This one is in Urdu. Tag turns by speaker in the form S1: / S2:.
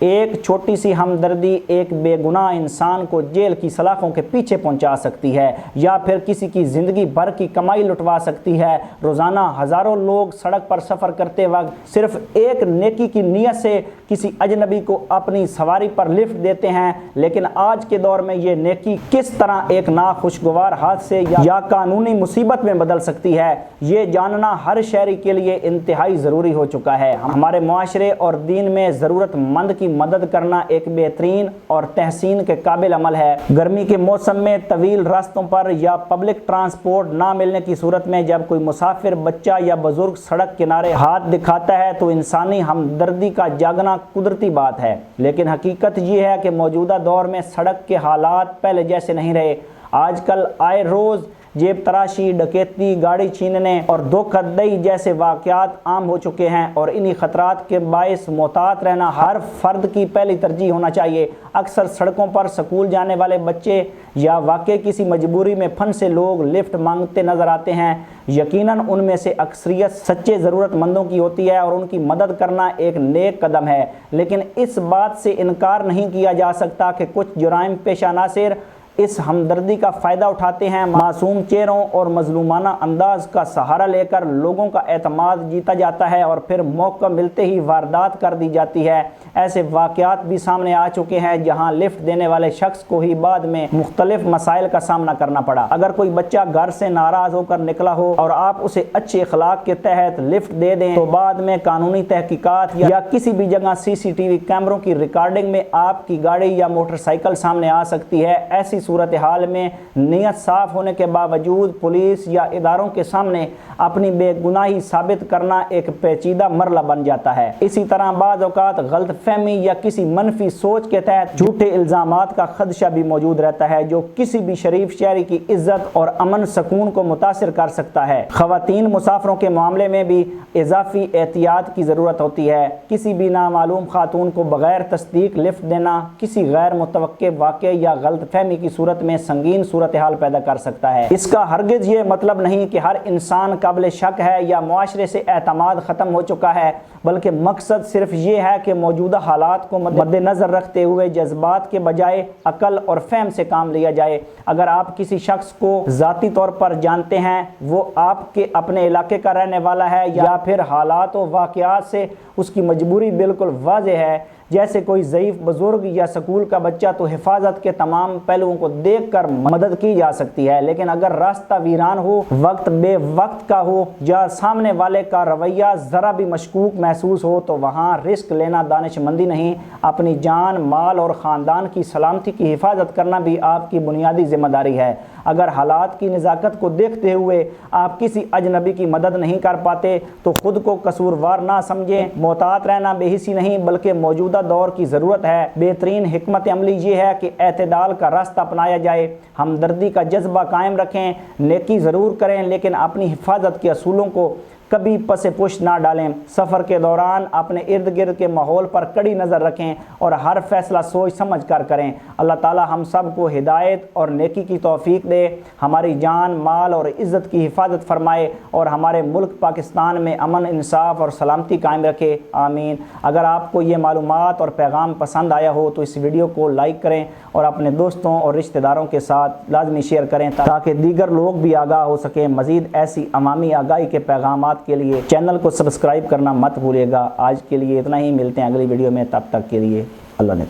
S1: ایک چھوٹی سی ہمدردی ایک بے گناہ انسان کو جیل کی سلاخوں کے پیچھے پہنچا سکتی ہے یا پھر کسی کی زندگی بھر کی کمائی لٹوا سکتی ہے۔ روزانہ ہزاروں لوگ سڑک پر سفر کرتے وقت صرف ایک نیکی کی نیت سے کسی اجنبی کو اپنی سواری پر لفٹ دیتے ہیں، لیکن آج کے دور میں یہ نیکی کس طرح ایک ناخوشگوار حادثے یا قانونی مصیبت میں بدل سکتی ہے، یہ جاننا ہر شہری کے لیے انتہائی ضروری ہو چکا ہے۔ ہمارے معاشرے اور دین میں ضرورت مند کی مدد کرنا ایک بہترین اور تحسین کے قابل عمل ہے۔ گرمی کے موسم میں طویل راستوں پر یا پبلک ٹرانسپورٹ نہ ملنے کی صورت میں جب کوئی مسافر، بچہ یا بزرگ سڑک کنارے ہاتھ دکھاتا ہے تو انسانی ہمدردی کا جاگنا قدرتی بات ہے، لیکن حقیقت یہ ہے کہ موجودہ دور میں سڑک کے حالات پہلے جیسے نہیں رہے۔ آج کل آئے روز جیب تراشی، ڈکیتی، گاڑی چھیننے اور دھوکہ دہی جیسے واقعات عام ہو چکے ہیں، اور انہی خطرات کے باعث محتاط رہنا ہر فرد کی پہلی ترجیح ہونا چاہیے۔ اکثر سڑکوں پر سکول جانے والے بچے یا واقعی کسی مجبوری میں پھنسے لوگ لفٹ مانگتے نظر آتے ہیں۔ یقیناً ان میں سے اکثریت سچے ضرورت مندوں کی ہوتی ہے اور ان کی مدد کرنا ایک نیک قدم ہے، لیکن اس بات سے انکار نہیں کیا جا سکتا کہ کچھ جرائم پیشہ عناصر اس ہمدردی کا فائدہ اٹھاتے ہیں۔ معصوم چہروں اور مظلومانہ انداز کا سہارا لے کر لوگوں کا اعتماد جیتا جاتا ہے اور پھر موقع ملتے ہی واردات کر دی جاتی ہے۔ ایسے واقعات بھی سامنے آ چکے ہیں جہاں لفٹ دینے والے شخص کو ہی بعد میں مختلف مسائل کا سامنا کرنا پڑا۔ اگر کوئی بچہ گھر سے ناراض ہو کر نکلا ہو اور آپ اسے اچھے اخلاق کے تحت لفٹ دے دیں تو بعد میں قانونی تحقیقات یا کسی بھی جگہ CCTV کیمروں کی ریکارڈنگ میں آپ کی گاڑی یا موٹر سائیکل سامنے آ سکتی ہے۔ ایسی صورتحال میں نیت صاف ہونے کے باوجود پولیس یا اداروں کے سامنے اپنی بے گناہی ثابت کرنا ایک پیچیدہ مرحلہ بن جاتا ہے۔ اسی طرح بعض اوقات غلط فہمی یا کسی منفی سوچ کے تحت جھوٹے الزامات کا خدشہ بھی موجود رہتا ہے جو کسی بھی شریف شہری کی عزت اور امن سکون کو متاثر کر سکتا ہے۔ خواتین مسافروں کے معاملے میں بھی اضافی احتیاط کی ضرورت ہوتی ہے۔ کسی بھی نامعلوم خاتون کو بغیر تصدیق لفٹ دینا کسی غیر متوقع واقعے یا غلط فہمی کی صورت میں سنگین صورتحال پیدا کر سکتا ہے۔ اس کا ہرگز یہ مطلب نہیں کہ ہر انسان قابل شک ہے یا معاشرے سے اعتماد ختم ہو چکا ہے، بلکہ مقصد صرف یہ ہے کہ موجودہ حالات کو مد نظر رکھتے ہوئے جذبات کے بجائے عقل اور فہم سے کام لیا جائے۔ اگر آپ کسی شخص کو ذاتی طور پر جانتے ہیں، وہ آپ کے اپنے علاقے کا رہنے والا ہے یا پھر حالات و واقعات سے اس کی مجبوری بالکل واضح ہے، جیسے کوئی ضعیف بزرگ یا سکول کا بچہ، تو حفاظت کے تمام پہلوؤں کو دیکھ کر مدد کی جا سکتی ہے۔ لیکن اگر راستہ ویران ہو، وقت بے وقت کا ہو یا سامنے والے کا رویہ ذرا بھی مشکوک محسوس ہو تو وہاں رسک لینا دانش مندی نہیں، اپنی جان، مال اور خاندان کی سلامتی کی حفاظت کرنا بھی آپ کی بنیادی ذمہ داری ہے۔ اگر حالات کی نزاکت کو دیکھتے ہوئے آپ کسی اجنبی کی مدد نہیں کر پاتے تو خود کو قصوروار نہ سمجھیں۔ محتاط رہنا بے حسی نہیں بلکہ موجودہ دور کی ضرورت ہے۔ بہترین حکمت عملی یہ ہے کہ اعتدال کا راستہ اپنایا جائے، ہمدردی کا جذبہ قائم رکھیں، نیکی ضرور کریں لیکن اپنی حفاظت کے اصولوں کو کبھی پس پش نہ ڈالیں۔ سفر کے دوران اپنے ارد گرد کے ماحول پر کڑی نظر رکھیں اور ہر فیصلہ سوچ سمجھ کر کریں۔ اللہ تعالی ہم سب کو ہدایت اور نیکی کی توفیق دے، ہماری جان، مال اور عزت کی حفاظت فرمائے اور ہمارے ملک پاکستان میں امن، انصاف اور سلامتی قائم رکھے، آمین۔ اگر آپ کو یہ معلومات اور پیغام پسند آیا ہو تو اس ویڈیو کو لائک کریں اور اپنے دوستوں اور رشتہ داروں کے ساتھ لازمی شیئر کریں تاکہ دیگر لوگ بھی آگاہ ہو سکیں۔ مزید ایسی عوامی آگاہی کے پیغامات کے لیے چینل کو سبسکرائب کرنا مت بھولیے گا۔ آج کے لیے اتنا ہی، ملتے ہیں اگلی ویڈیو میں، تب تک کے لیے اللہ نے